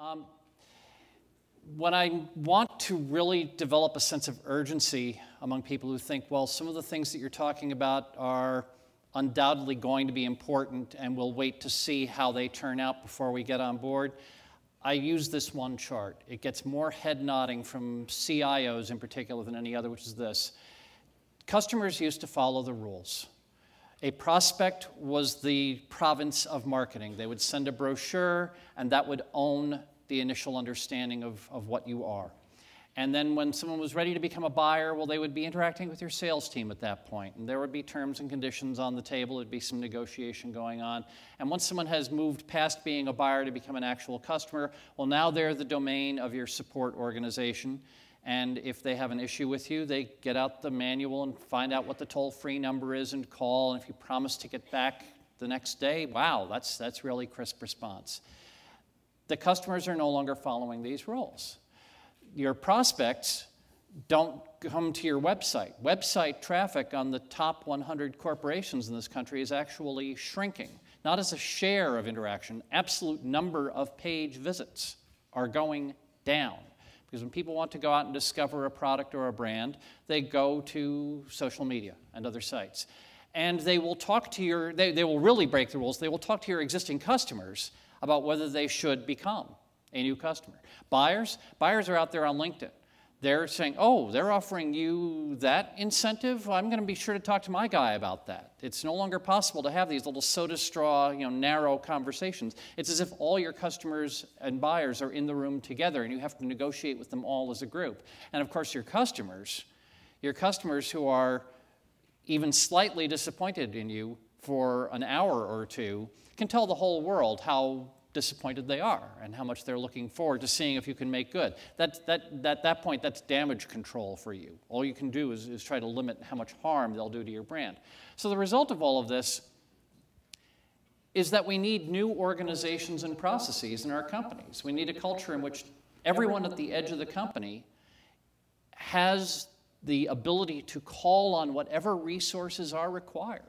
Um, when I want to really develop a sense of urgency among people who think, well, some of the things that you're talking about are undoubtedly going to be important and we'll wait to see how they turn out before we get on board, I use this one chart. It gets more head nodding from CIOs in particular than any other, which is this. Customers used to follow the rules. A prospect was the province of marketing. They would send a brochure, and that would own the initial understanding of what you are. And then when someone was ready to become a buyer, well, they would be interacting with your sales team at that point. And there would be terms and conditions on the table. There'd be some negotiation going on. And once someone has moved past being a buyer to become an actual customer, well, now they're the domain of your support organization. And if they have an issue with you, they get out the manual and find out what the toll-free number is and call. And if you promise to get back the next day, wow, that's really crisp response. The customers are no longer following these rules. Your prospects don't come to your website. Website traffic on the top 100 corporations in this country is actually shrinking. Not as a share of interaction, absolute number of page visits are going down. Because when people want to go out and discover a product or a brand, they go to social media and other sites. And they will talk to your, they will really break the rules. They will talk to your existing customers about whether they should become a new customer. Buyers are out there on LinkedIn. They're saying, oh, they're offering you that incentive? Well, I'm going to be sure to talk to my guy about that. It's no longer possible to have these little soda straw, narrow conversations. It's as if all your customers and buyers are in the room together and you have to negotiate with them all as a group. And of course, your customers who are even slightly disappointed in you for an hour or two can tell the whole world how disappointed they are and how much they're looking forward to seeing if you can make good. At that point, that's damage control for you. All you can do is try to limit how much harm they'll do to your brand. So the result of all of this is that we need new organizations and processes in our companies. We need a culture in which everyone at the edge of the company has the ability to call on whatever resources are required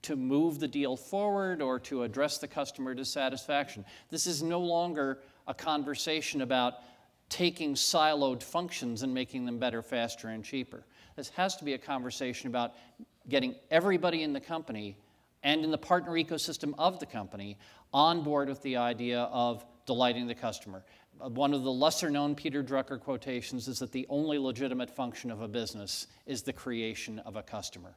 to move the deal forward or to address the customer dissatisfaction. This is no longer a conversation about taking siloed functions and making them better, faster, and cheaper. This has to be a conversation about getting everybody in the company and in the partner ecosystem of the company on board with the idea of delighting the customer. One of the lesser-known Peter Drucker quotations is that the only legitimate function of a business is the creation of a customer.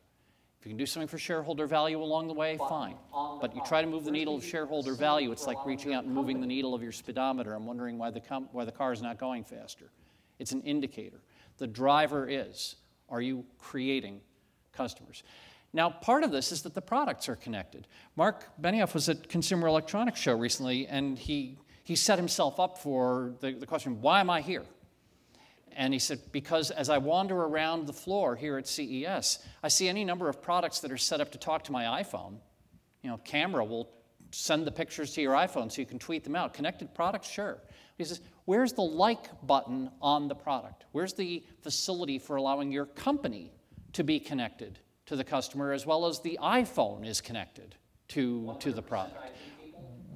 If you can do something for shareholder value along the way, fine. But you try to move the needle of shareholder value, it's like reaching out and moving the needle of your speedometer and wondering why the car is not going faster. It's an indicator. The driver is, are you creating customers? Now, part of this is that the products are connected. Mark Benioff was at Consumer Electronics Show recently, and he set himself up for the question, why am I here? And he said, because as I wander around the floor here at CES, I see any number of products that are set up to talk to my iPhone. Camera will send the pictures to your iPhone so you can tweet them out. Connected products, sure. He says, where's the like button on the product? Where's the facility for allowing your company to be connected to the customer as well as the iPhone is connected to the product?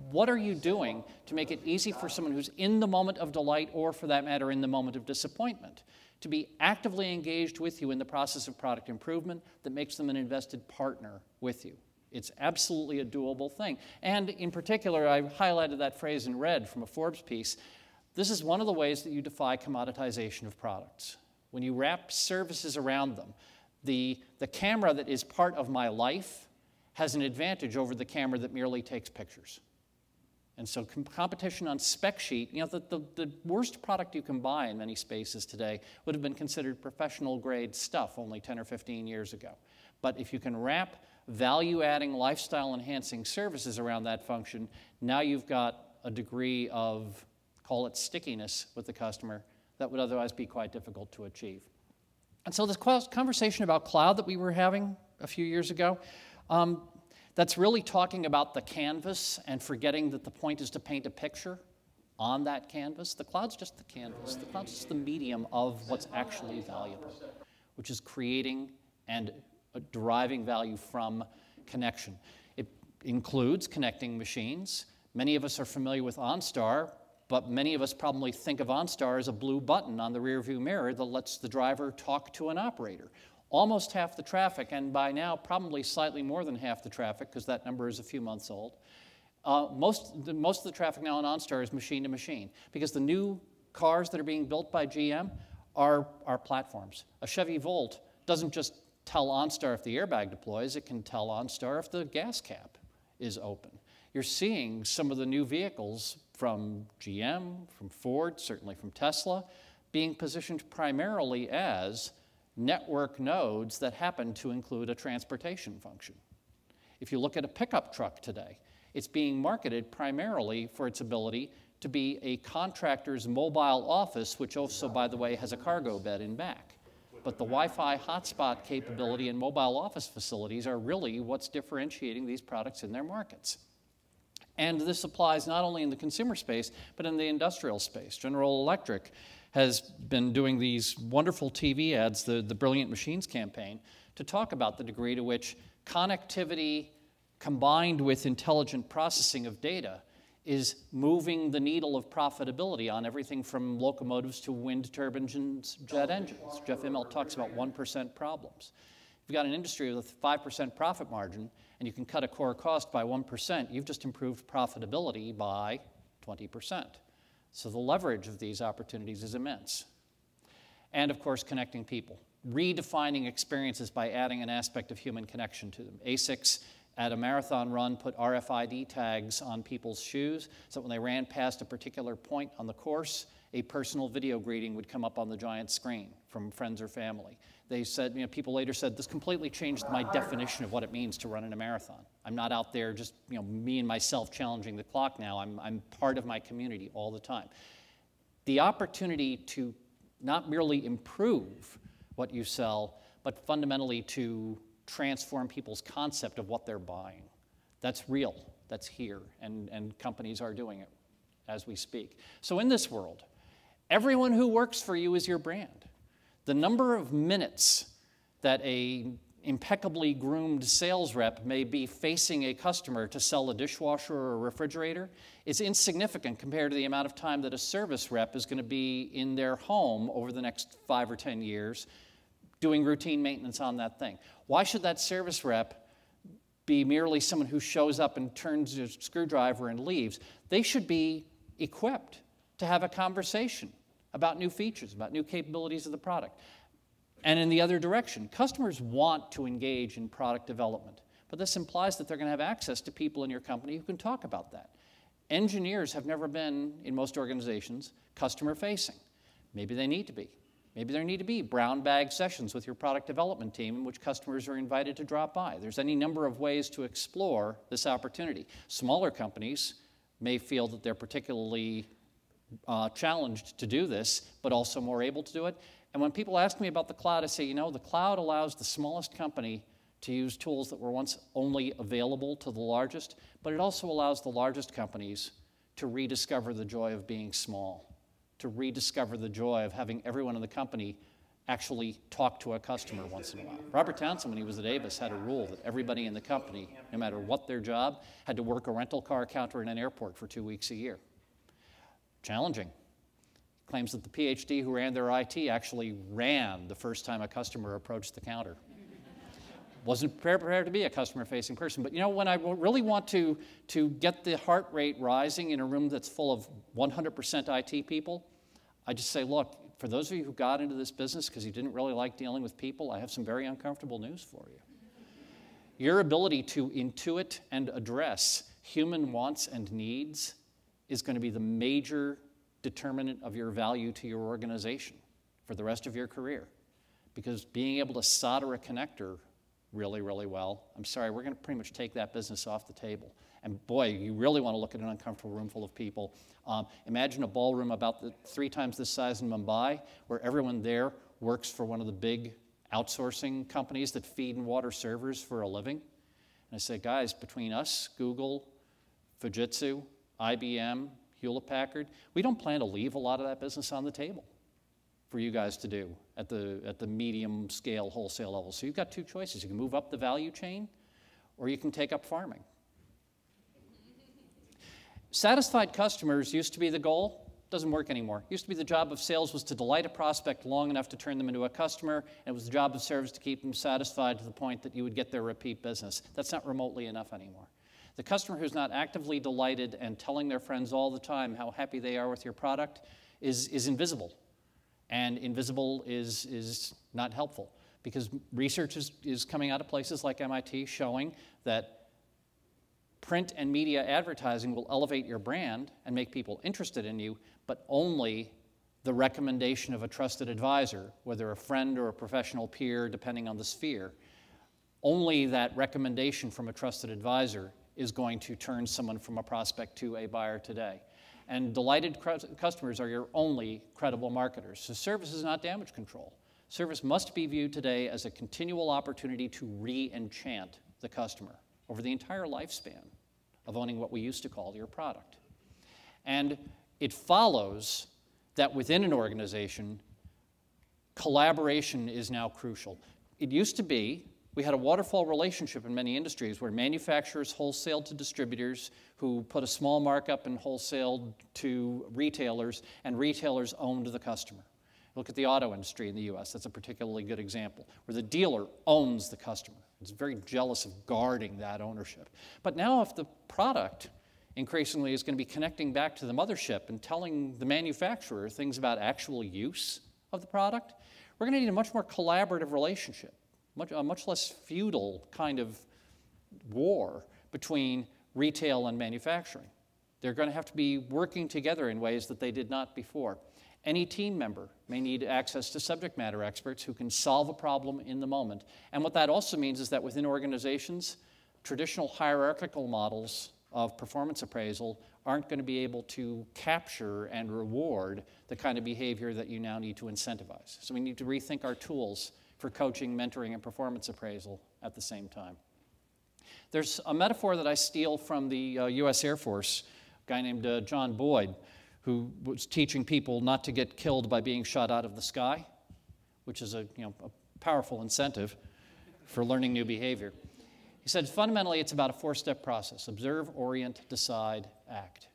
What are you doing to make it easy for someone who's in the moment of delight or, for that matter, in the moment of disappointment to be actively engaged with you in the process of product improvement that makes them an invested partner with you? It's absolutely a doable thing. And in particular, I highlighted that phrase in red from a Forbes piece. This is one of the ways that you defy commoditization of products. When you wrap services around them, the camera that is part of my life has an advantage over the camera that merely takes pictures. And so competition on spec sheet, the worst product you can buy in many spaces today would have been considered professional grade stuff only 10 or 15 years ago. But if you can wrap value-adding, lifestyle-enhancing services around that function, now you've got a degree of, call it stickiness with the customer, that would otherwise be quite difficult to achieve. And so this conversation about cloud that we were having a few years ago, that's really talking about the canvas and forgetting that the point is to paint a picture on that canvas. The cloud's just the canvas. The cloud's just the medium of what's actually valuable, which is creating and deriving value from connection. It includes connecting machines. Many of us are familiar with OnStar. but many of us probably think of OnStar as a blue button on the rearview mirror that lets the driver talk to an operator. Almost half the traffic, and by now probably slightly more than half the traffic, because that number is a few months old, most of the traffic now on OnStar is machine to machine, because the new cars that are being built by GM are platforms. A Chevy Volt doesn't just tell OnStar if the airbag deploys, it can tell OnStar if the gas cap is open. You're seeing some of the new vehicles from GM, from Ford, certainly from Tesla, being positioned primarily as network nodes that happen to include a transportation function. If you look at a pickup truck today, it's being marketed primarily for its ability to be a contractor's mobile office, which also, by the way, has a cargo bed in back. But the Wi-Fi hotspot capability in mobile office facilities are really what's differentiating these products in their markets. And this applies not only in the consumer space, but in the industrial space. General Electric has been doing these wonderful TV ads, the Brilliant Machines campaign, to talk about the degree to which connectivity combined with intelligent processing of data is moving the needle of profitability on everything from locomotives to wind turbines and jet engines. Jeff Immelt talks about 1% problems. If you've got an industry with a 5% profit margin and you can cut a core cost by 1%, you've just improved profitability by 20%. So the leverage of these opportunities is immense. And of course, connecting people. Redefining experiences by adding an aspect of human connection to them. ASICS at a marathon run put RFID tags on people's shoes so that when they ran past a particular point on the course, a personal video greeting would come up on the giant screen from friends or family. They said, people later said, this completely changed my definition of what it means to run in a marathon. I'm not out there just, me and myself challenging the clock now. I'm part of my community all the time. The opportunity to not merely improve what you sell, but fundamentally to transform people's concept of what they're buying. That's real, that's here, and companies are doing it as we speak. So in this world, everyone who works for you is your brand. The number of minutes that an impeccably groomed sales rep may be facing a customer to sell a dishwasher or a refrigerator is insignificant compared to the amount of time that a service rep is going to be in their home over the next 5 or 10 years doing routine maintenance on that thing. Why should that service rep be merely someone who shows up and turns a screwdriver and leaves? They should be equipped to have a conversation about new features, about new capabilities of the product. And in the other direction, customers want to engage in product development, but this implies that they're going to have access to people in your company who can talk about that. Engineers have never been, in most organizations, customer-facing. Maybe they need to be. Maybe there need to be brown bag sessions with your product development team in which customers are invited to drop by. There's any number of ways to explore this opportunity. Smaller companies may feel that they're particularly challenged to do this, but also more able to do it. And when people ask me about the cloud, I say, the cloud allows the smallest company to use tools that were once only available to the largest, but it also allows the largest companies to rediscover the joy of being small, to rediscover the joy of having everyone in the company actually talk to a customer once in a while. Robert Townsend, when he was at Avis, had a rule that everybody in the company, no matter what their job, had to work a rental car counter in an airport for 2 weeks a year. Challenging. Claims that the PhD who ran their IT actually ran the first time a customer approached the counter. Wasn't prepared to be a customer-facing person. But when I really want to get the heart rate rising in a room that's full of 100% IT people, I just say, look, for those of you who got into this business because you didn't really like dealing with people, I have some very uncomfortable news for you. Your ability to intuit and address human wants and needs is going to be the major determinant of your value to your organization for the rest of your career. Because being able to solder a connector really, really well, I'm sorry, we're going to pretty much take that business off the table. And boy, you really want to look at an uncomfortable room full of people. Imagine a ballroom about 3 times this size in Mumbai, where everyone there works for one of the big outsourcing companies that feed and water servers for a living. And I say, guys, between us, Google, Fujitsu, IBM, Hewlett-Packard, we don't plan to leave a lot of that business on the table for you guys to do at the medium scale wholesale level. So you've got 2 choices. You can move up the value chain or you can take up farming. Satisfied customers used to be the goal. Doesn't work anymore. Used to be the job of sales was to delight a prospect long enough to turn them into a customer, and it was the job of service to keep them satisfied to the point that you would get their repeat business. That's not remotely enough anymore. The customer who's not actively delighted and telling their friends all the time how happy they are with your product is invisible. And invisible is not helpful, because research is coming out of places like MIT showing that print and media advertising will elevate your brand and make people interested in you, but only the recommendation of a trusted advisor, whether a friend or a professional peer, depending on the sphere, only that recommendation from a trusted advisor is going to turn someone from a prospect to a buyer today. And delighted customers are your only credible marketers. So service is not damage control. Service must be viewed today as a continual opportunity to re-enchant the customer over the entire lifespan of owning what we used to call your product. And it follows that within an organization, collaboration is now crucial. It used to be, we had a waterfall relationship in many industries where manufacturers wholesaled to distributors who put a small markup and wholesaled to retailers, and retailers owned the customer. Look at the auto industry in the US. That's a particularly good example, where the dealer owns the customer. It's very jealous of guarding that ownership. But now if the product increasingly is going to be connecting back to the mothership and telling the manufacturer things about actual use of the product, we're going to need a much more collaborative relationship, a much less feudal kind of war between retail and manufacturing. They're going to have to be working together in ways that they did not before. Any team member may need access to subject matter experts who can solve a problem in the moment. And what that also means is that within organizations, traditional hierarchical models of performance appraisal aren't going to be able to capture and reward the kind of behavior that you now need to incentivize. So we need to rethink our tools for coaching, mentoring, and performance appraisal at the same time. There's a metaphor that I steal from the US Air Force, a guy named John Boyd, who was teaching people not to get killed by being shot out of the sky, which is a powerful incentive for learning new behavior. He said, fundamentally, it's about a four-step process: observe, orient, decide, act.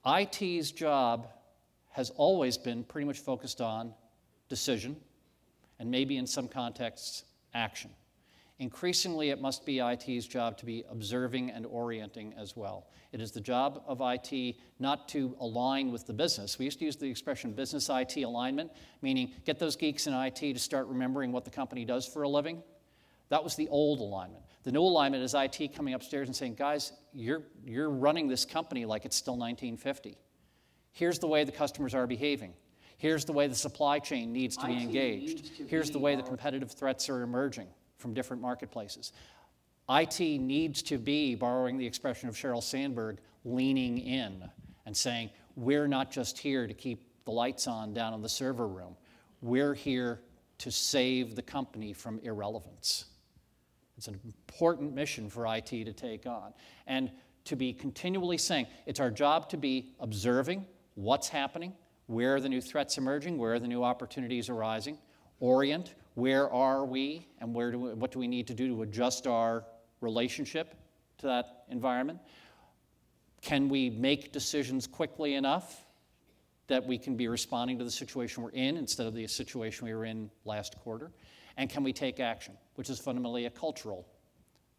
IT's job has always been pretty much focused on decision, and maybe in some contexts, action. Increasingly, it must be IT's job to be observing and orienting as well. It is the job of IT not to align with the business. We used to use the expression business IT alignment, meaning get those geeks in IT to start remembering what the company does for a living. That was the old alignment. The new alignment is IT coming upstairs and saying, guys, you're running this company like it's still 1950. Here's the way the customers are behaving. Here's the way the supply chain needs to be engaged. Here's the way the competitive threats are emerging from different marketplaces. IT needs to be, borrowing the expression of Sheryl Sandberg, leaning in and saying, we're not just here to keep the lights on down in the server room. We're here to save the company from irrelevance. It's an important mission for IT to take on. And to be continually saying, it's our job to be observing what's happening, where are the new threats emerging, where are the new opportunities arising, orient, where are we, and what do we need to do to adjust our relationship to that environment? Can we make decisions quickly enough that we can be responding to the situation we're in instead of the situation we were in last quarter? And can we take action, which is fundamentally a cultural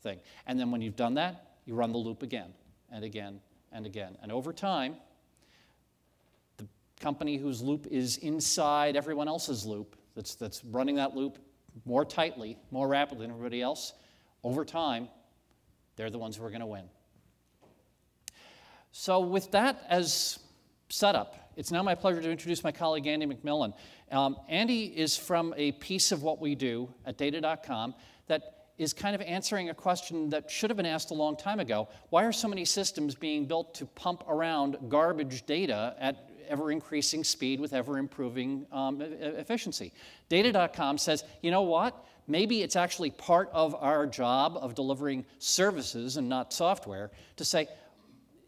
thing. And then when you've done that, you run the loop again and again and again. And over time, the company whose loop is inside everyone else's loop, that's running that loop more tightly, more rapidly than everybody else, over time, they're the ones who are going to win. So with that as setup, it's now my pleasure to introduce my colleague, Andy McMillan. Andy is from a piece of what we do at data.com that is kind of answering a question that should have been asked a long time ago. Why are so many systems being built to pump around garbage data at ever-increasing speed with ever-improving efficiency? Data.com says, you know what? Maybe it's actually part of our job of delivering services and not software to say,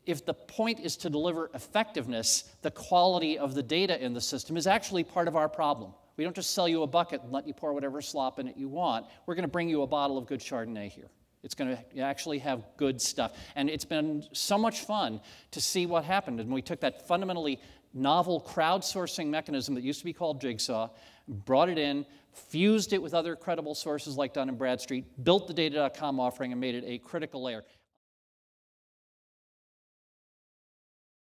if the point is to deliver effectiveness, the quality of the data in the system is actually part of our problem. We don't just sell you a bucket and let you pour whatever slop in it you want. We're going to bring you a bottle of good Chardonnay here. It's going to actually have good stuff. And it's been so much fun to see what happened. And we took that fundamentally novel crowdsourcing mechanism that used to be called Jigsaw, brought it in, fused it with other credible sources like Dun & Bradstreet, built the Data.com offering, and made it a critical layer.